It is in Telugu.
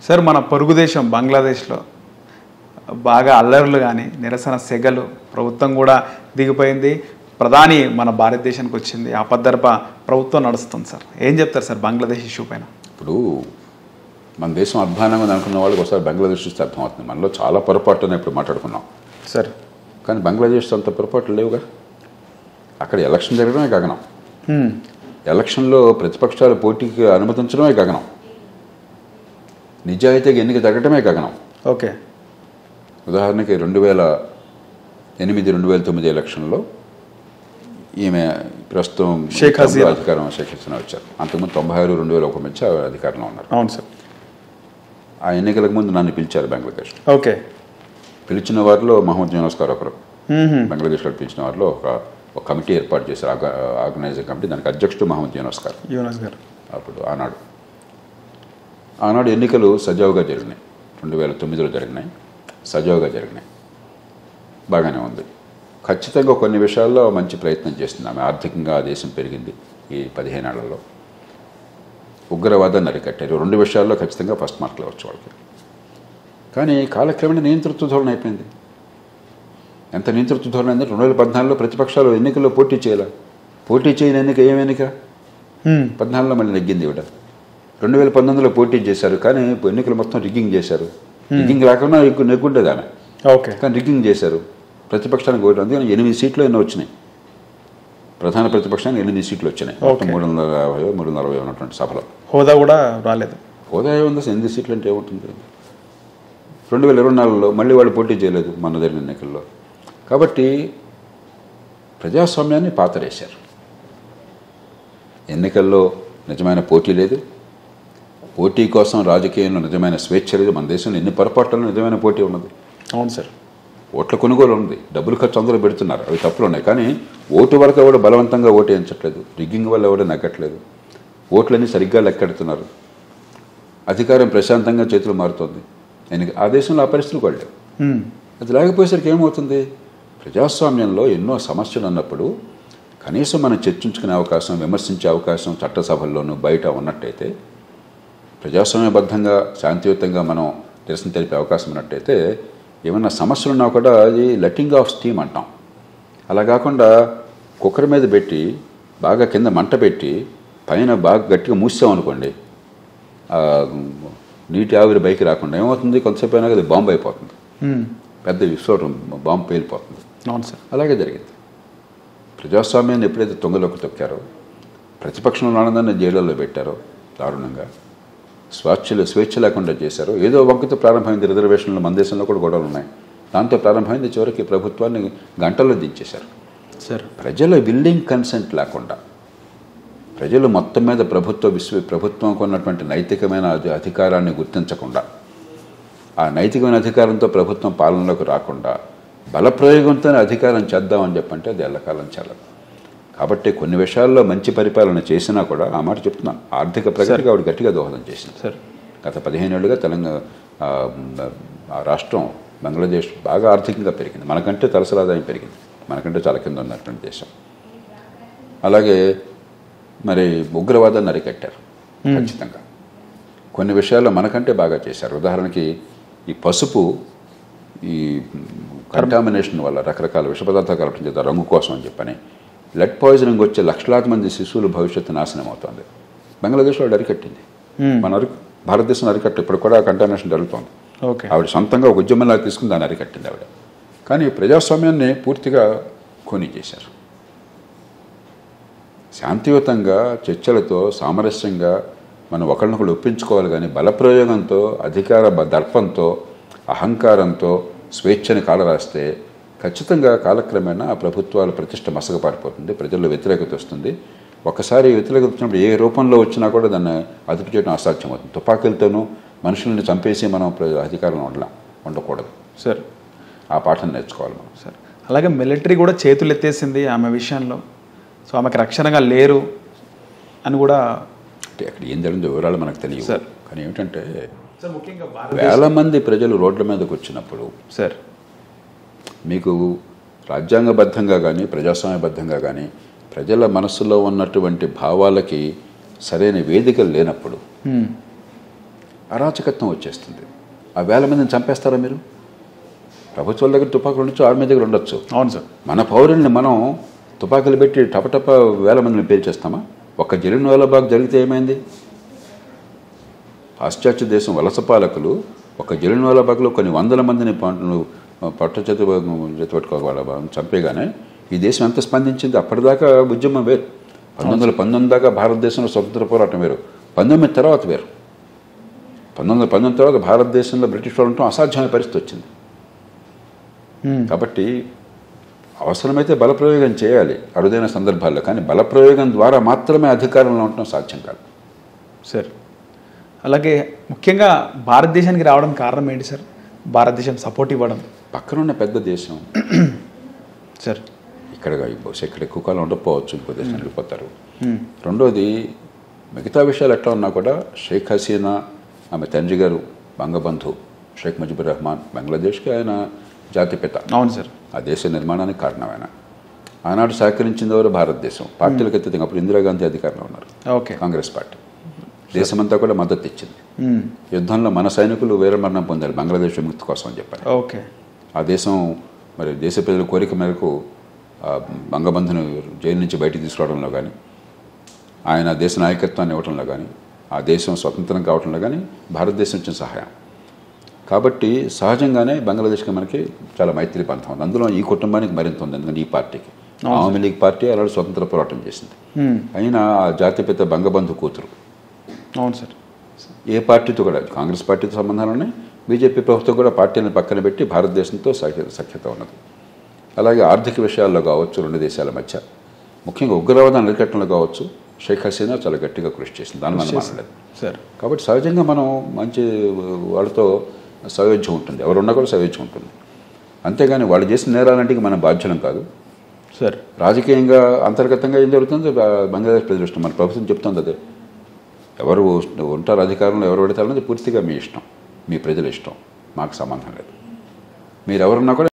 సార్ మన పొరుగు దేశం బంగ్లాదేశ్లో బాగా అల్లర్లు కానీ నిరసన సెగలు ప్రభుత్వం కూడా దిగిపోయింది. ప్రధాని మన భారతదేశానికి వచ్చింది. ఆపద్దర్భ ప్రభుత్వం నడుస్తుంది సార్. ఏం చెప్తారు సార్ బంగ్లాదేశ్ ఇష్యూ పైన? ఇప్పుడు మన దేశం అధ్వానంగా అనుకున్న వాళ్ళకి ఒకసారి బంగ్లాదేశ్ చూస్తే అర్థమవుతుంది. మనలో చాలా పొరపాటుని ఇప్పుడు మాట్లాడుకున్నాం సార్. కానీ బంగ్లాదేశ్ అంత పొరపాట్లు లేవుగా. అక్కడ ఎలక్షన్ జరగడమే గగనం. ఎలక్షన్లో ప్రతిపక్షాల పోటీకి అనుమతించడమే గగనం. నిజాయితీగా ఎన్నిక జరగడమే గగనం. ఓకే. ఉదాహరణకి 2008-2009 ఎలక్షన్లో ఈమె ప్రస్తుతం షేక్ హసీనా వచ్చారు. అంతకుముందు 96-2001 మధ్య అధికారంలో ఉన్నారు. అవును సార్. ఆ ఎన్నికలకు ముందు నన్ను పిలిచారు బంగ్లాదేశ్. ఓకే. పిలిచిన వారిలో మహమ్మద్ యూనస్ గారు ఒకరు. బంగ్లాదేశ్లో పిలిచిన వారిలో ఒక కమిటీ ఏర్పాటు చేశారు, ఆర్గనైజింగ్ కమిటీ. దానికి అధ్యక్షుడు మహమ్మద్ యూనస్ గారు. అప్పుడు ఆనాడు ఎన్నికలు సజావుగా జరిగినాయి. 2009లో జరిగినాయి, సజావుగా జరిగినాయి. బాగానే ఉంది. ఖచ్చితంగా కొన్ని విషయాల్లో మంచి ప్రయత్నం చేస్తుంది ఆమె. ఆర్థికంగా ఆ దేశం పెరిగింది ఈ 15 ఏళ్లలో. ఉగ్రవాదాన్ని అరికట్టారు. 2 విషయాల్లో ఖచ్చితంగా ఫస్ట్ మార్కులు వచ్చు వాళ్ళకి. కానీ కాలక్రమేణా నియంతృత్వ ధోరణి అయిపోయింది. ఎంత నియంతృత్వ ధోరణి అంటే 2014లో ప్రతిపక్షాలు ఎన్నికల్లో పోటీ చేయని ఎన్నిక ఏం ఎన్నిక? 14లో మళ్ళీ నెగ్గింది ఇవిడ. 2019లో పోటీ చేశారు, కానీ ఎన్నికలు మొత్తం రిగ్గింగ్ చేశారు. రిగ్గింగ్ రాకుండా నెగ్గుండేది ఆమె. ఓకే. కానీ రిగ్గింగ్ చేశారు. ప్రతిపక్షానికి ఓటు, అందుకని 8 సీట్లు ఎన్నో వచ్చినాయి. ప్రధాన ప్రతిపక్షానికి 8 సీట్లు వచ్చినాయి. 350-360 ఉన్నటువంటి సభలో. హోదా కూడా రాలేదు. హోదా ఏముంది? 8 సీట్లు అంటే ఏముంటుంది? 2024లో మళ్ళీ వాళ్ళు పోటీ చేయలేదు మొన్న జరిగిన ఎన్నికల్లో. కాబట్టి ప్రజాస్వామ్యాన్ని పాతరేశారు. ఎన్నికల్లో నిజమైన పోటీ లేదు. పోటీ కోసం రాజకీయంలో నిజమైన స్వేచ్ఛ లేదు. మన దేశంలో ఎన్ని పొరపాట్లలో నిజమైన పోటీ ఉన్నది. అవును సార్. ఓట్ల కొనుగోలు ఉంది, డబ్బులు ఖర్చు అందరూ పెడుతున్నారు, అవి తప్పులు ఉన్నాయి. కానీ ఓటు వరకు ఎవరు బలవంతంగా ఓటు వేయించట్లేదు. రిగ్గింగ్ వల్ల ఎవరు నగ్గట్లేదు. ఓట్లన్నీ సరిగ్గా లెక్కెడుతున్నారు. అధికారం ప్రశాంతంగా చేతులు మారుతుంది. ఆ దేశంలో ఆ పరిస్థితులు కూడా లేవు. అది లేకపోయేసరికి ఏమవుతుంది? ప్రజాస్వామ్యంలో ఎన్నో సమస్యలు ఉన్నప్పుడు కనీసం మనం చర్చించుకునే అవకాశం, విమర్శించే అవకాశం చట్టసభల్లోనూ బయట ఉన్నట్టయితే, ప్రజాస్వామ్యబద్ధంగా శాంతియుతంగా మనం నిరసన తెలిపే అవకాశం ఉన్నట్టయితే, ఏమన్నా సమస్యలు ఉన్నా కూడా అది లెట్టింగ్ ఆఫ్ స్టీమ్ అంటాం. అలా కాకుండా కుక్కర్ మీద పెట్టి బాగా కింద మంట పెట్టి పైన బాగా గట్టిగా మూసామనుకోండి, నీటి ఆవిరి బయకి రాకుండా ఏమవుతుంది? కొంతసేపు అయినా అది బాంబు అయిపోతుంది. పెద్ద విస్ఫోటం, బాంబు పేలిపోతుంది. అవును సార్. అలాగే జరిగింది. ప్రజాస్వామ్యాన్ని ఎప్పుడైతే తొంగలోకి తొక్కారో, ప్రతిపక్షంలో ఆనందాన్ని జైళ్ళల్లో పెట్టారో, దారుణంగా స్వేచ్ఛ లేకుండా చేశారో, ఏదో వంకతో ప్రారంభమైంది. రిజర్వేషన్లు మన దేశంలో కూడా గొడవలు ఉన్నాయి. దాంతో ప్రారంభమైంది. చివరికి ప్రభుత్వాన్ని గంటల్లో దించేశారు సార్. ప్రజల విల్లింగ్ కన్సెంట్ లేకుండా, ప్రజలు మొత్తం మీద ప్రభుత్వంకు ఉన్నటువంటి నైతికమైన అధికారాన్ని గుర్తించకుండా, ఆ నైతికమైన అధికారంతో ప్రభుత్వం పాలనలోకి రాకుండా బలప్రయోగంతోనే అధికారం చేద్దామని చెప్పంటే అది ఎల్లకాలం చెల్లదు. కాబట్టి కొన్ని విషయాల్లో మంచి పరిపాలన చేసినా కూడా, ఆ మాట చెప్తున్నాను, ఆర్థిక ప్రగతికి ఆవిడ గట్టిగా దోహదం చేసింది సార్. గత 15 ఏళ్ళుగా తెలంగాణ ఆ రాష్ట్రం బంగ్లాదేశ్ బాగా ఆర్థికంగా పెరిగింది. మనకంటే తలసరి ఆదాయం పెరిగింది. మనకంటే చాలా కింద ఉన్నటువంటి దేశం. అలాగే మరి ఉగ్రవాదాన్ని అరికట్టారు ఖచ్చితంగా. కొన్ని విషయాల్లో మనకంటే బాగా చేశారు. ఉదాహరణకి ఈ పసుపు, ఈ కంటామినేషన్ వల్ల రకరకాల విష పదార్థాలు కలపడం చేత రంగు కోసం అని చెప్పని లెడ్ పాయిజనింగ్ వచ్చే లక్షలాది మంది శిశువుల భవిష్యత్తు నాశనం అవుతుంది. బంగ్లాదేశ్లో ఆవిడ అరికట్టింది. మన భారతదేశం అరికట్టు ఇప్పుడు కూడా కంటామినేషన్ జరుగుతుంది. ఆవిడ సొంతంగా ఒక ఉద్యమంలా తీసుకుని దాన్ని అరికట్టింది ఆవిడ. కానీ ప్రజాస్వామ్యాన్ని పూర్తిగా ఖూనీ చేశారు. శాంతియుతంగా చర్చలతో సామరస్యంగా మనం ఒకరినొకరు ఒప్పించుకోవాలి. కానీ బలప్రయోగంతో, అధికార దర్పంతో, అహంకారంతో స్వేచ్ఛని కాలరాస్తే ఖచ్చితంగా కాలక్రమేణా ఆ ప్రభుత్వాల ప్రతిష్ట మసకపారిపోతుంది. ప్రజల్లో వ్యతిరేకత వస్తుంది. ఒకసారి వ్యతిరేకత వచ్చినప్పుడు ఏ రూపంలో వచ్చినా కూడా దాన్ని అదుపు చేయడం అసాధ్యం అవుతుంది. తుపాకీలతోనూ మనుషుల్ని చంపేసి మనం అధికారంలో ఉండకూడదు సార్. ఆ పాఠం నేర్చుకోవాలి మనం సార్. అలాగే మిలిటరీ కూడా చేతులు ఎత్తేసింది ఆమె విషయంలో. సో ఆమెకు రక్షణగా లేరు అని కూడా, అంటే అక్కడ ఏం జరిగిందో వివరాలు మనకు తెలియదు సార్. కానీ ఏమిటంటే, వేల మంది ప్రజలు రోడ్ల మీదకి వచ్చినప్పుడు సార్, మీకు రాజ్యాంగబద్ధంగా కానీ ప్రజాస్వామ్యబద్ధంగా కానీ ప్రజల మనస్సులో ఉన్నటువంటి భావాలకి సరైన వేదికలు లేనప్పుడు అరాచకత్వం వచ్చేస్తుంది. ఆ వేల మందిని చంపేస్తారా మీరు? ప్రభుత్వాల దగ్గర తుపాకులు ఉండొచ్చు, ఆర్మీ దగ్గర ఉండొచ్చు. అవును సార్. మన పౌరుల్ని మనం తుపాకులు పెట్టి టపటప వేల మందిని పేల్చేస్తామా? ఒక్క జలియన్వాలాబాగ్ జరిగితే ఏమైంది? పాశ్చాత్య దేశం వలస పాలకులు ఒక జలియన్వాలాబాగ్లో కొన్ని వందల మందిని పట్టుచేత పట్టుకోవాలి చంపేగానే ఈ దేశం ఎంత స్పందించింది? అప్పటిదాకా ఉద్యమం వేరు. 1919 దాకా భారతదేశంలో స్వతంత్ర పోరాటం వేరు, 19 తర్వాత వేరు. 1919 తర్వాత భారతదేశంలో బ్రిటిష్ వాళ్ళు ఉండటం అసాధ్యమైన పరిస్థితి వచ్చింది. కాబట్టి అవసరమైతే బలప్రయోగం చేయాలి అరుదైన సందర్భాల్లో, కానీ బలప్రయోగం ద్వారా మాత్రమే అధికారంలో ఉండటం సాధ్యం కాదు సార్. అలాగే ముఖ్యంగా భారతదేశానికి రావడం కారణం ఏంటి సార్? భారతదేశం సపోర్ట్ ఇవ్వడం. పక్కనున్న పెద్ద దేశం సార్. ఇక్కడ ఎక్కువ కాలం ఉండకపోవచ్చు, ఇంకో దేశం వెళ్ళిపోతారు. రెండోది, మిగతా విషయాలు ఎట్లా ఉన్నా కూడా షేక్ హసీనా, ఆమె తండ్రి గారు బంగబంధు షేక్ ముజిబుర్ రెహమాన్, బంగ్లాదేశ్కి ఆయన జాతిపిత. అవును సార్. ఆ దేశ నిర్మాణానికి కారణమైన ఆనాడు సహకరించింది ఎవరు? భారతదేశం. పార్టీలకు అతీతంగా అప్పుడు ఇందిరాగాంధీ అధికారంలో ఉన్నారు, కాంగ్రెస్ పార్టీ. దేశమంతా కూడా మద్దతు ఇచ్చింది. యుద్ధంలో మన సైనికులు వీరమరణం పొందారు బంగ్లాదేశ్ విముక్తి కోసం అని చెప్పారు. ఆ దేశం మరి దేశ ప్రజల కోరిక మేరకు బంగబంధును జైలు నుంచి బయటికి తీసుకురావడంలో కానీ, ఆయన దేశ నాయకత్వాన్ని ఇవ్వడంలో కానీ, ఆ దేశం స్వతంత్రం కావడంలో కానీ భారతదేశం ఇచ్చిన సహాయం. కాబట్టి సహజంగానే బంగ్లాదేశ్కి మనకి చాలా మైత్రి బంధం ఉంది. అందులో ఈ కుటుంబానికి మరింత ఉంది, ఎందుకంటే ఈ పార్టీకి ఆవామీ లీగ్ పార్టీ అలాంటి స్వతంత్ర పోరాటం చేసింది. అయినా ఆ జాతిపిత బంగబంధు కూతురు. అవును సార్. ఏ పార్టీతో కూడా, కాంగ్రెస్ పార్టీతో సంబంధాలున్నాయి, బీజేపీ ప్రభుత్వం కూడా పార్టీలను పక్కన పెట్టి భారతదేశంతో సఖ్యత ఉన్నది. అలాగే ఆర్థిక విషయాల్లో కావచ్చు, రెండు దేశాల మధ్య ముఖ్యంగా ఉగ్రవాదాన్ని అరికట్టడంలో కావచ్చు, షేక్ హసీనా చాలా గట్టిగా కృషి చేసింది, దాని మనం మాట్లాడలేదు సార్. కాబట్టి సహజంగా మనం మంచి వాళ్ళతో సయోధ్యం ఉంటుంది, ఎవరున్నా కూడా సయోధ్యం ఉంటుంది. అంతేగాని వాళ్ళు చేసిన నేరాలంటికి మనం బాధ్యులం కాదు సార్. రాజకీయంగా అంతర్గతంగా ఏం జరుగుతుందో బంగ్లాదేశ్ ప్రజలు ఇష్టం, మన ప్రభుత్వం చెప్తుంది అదే. ఎవరు ఉంటారు అధికారంలో, ఎవరు పెడతారన్నది పూర్తిగా మీ ఇష్టం, మీ ప్రజల ఇష్టం, మాకు సంబంధం లేదు. మీరు ఎవరున్నా కూడా